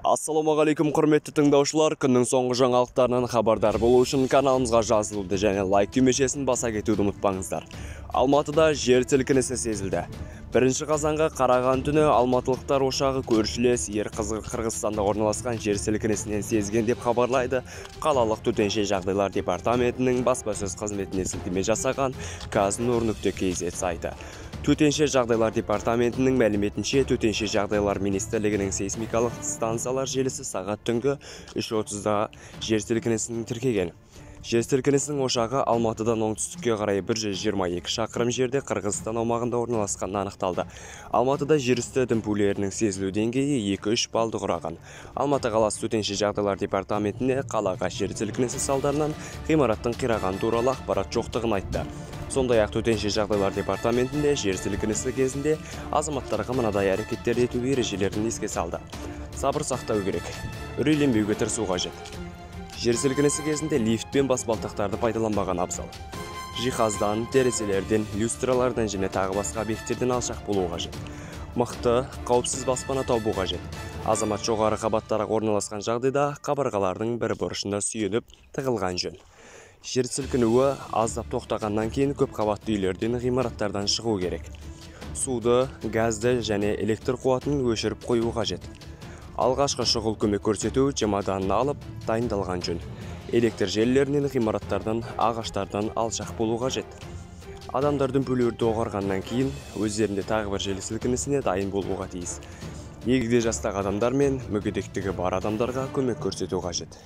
Ассалаумағалейкум құрметті тыңдаушылар, күннің соңғы жаңалықтарынан хабардар болу үшін каналымызға жазылуды және лайк түймешесін баса кетуді ұмытпаңыздар. Алматыда жер сілкінісі сезілді. 1 қазанға қараған түні алматылықтар ошағы көршілес Қырғызстанда орналасқан жер сілкінісінен сезген деп хабарлайды қалалық төтенше жағдайлар департаментінің баспасөз қызметіне сілтеме жасаған kaz.kz сайты. Төтенше жағдайлар департаментінің мәліметінше, төтенше жағдайлар министрлігінің сейсмикалық станциялар желісі сағат түнгі 3:30-да жер сілкінісін тіркеген. Жер сілкінісінің ошағы Алматыдан оңтүстікке қарай 122 шақырым жерде Қырғызстан аумағында орналасқаны анықталды. Алматыда жер үсті дүмпулерінің сезілу деңгейі 2-3 балды құраған. Алматы қаласы төтенше жағдайлар департаментіне қалаға жер сілкінісі салдарынан ғимараттың қираған туралы ақпарат жоқтығын айтты. Сондай-ақ төтенше жағдайлар департаментінде жер сілкінісі кезінде азаматтарға мынадай әрекеттер ету ережелерін еске салды. Сабыр сақтау керек, үрейленбеуге тырысу қажет. Жер сілкінісі кезінде лифт пен баспалдақтарды пайдаланбаған абзал. Жиһаздан, терезелерден, люстралардан және тағы басқа объекттерден алшақ болу қажет. Мықты, қауіпсіз баспана табу қажет. Азамат жоғары қабаттарға орналасқан жағдайда қабырғалардың бір бұрышында сүйеніп тығылған жөн. Жер сілкінуі аздап тоқтағаннан кейін көп қабатты үйлерден, ғимараттардан шығу керек. Суды, газды және электр қуатын өшіріп қою қажет. Алғашқы шұғыл көмек көрсету чемоданын алып дайындалған жөн. Электр желілерінен, ғимараттардан, ағаштардан алшақ болу қажет. Адамдар дүмпулерді оғарғаннан кейін өздерінде тағы бір жер сілкінісіне дайын болуға тиіс. Егде жастағы адамдар мен мүгедектігі бар адамдарға көмек көрсету қажет.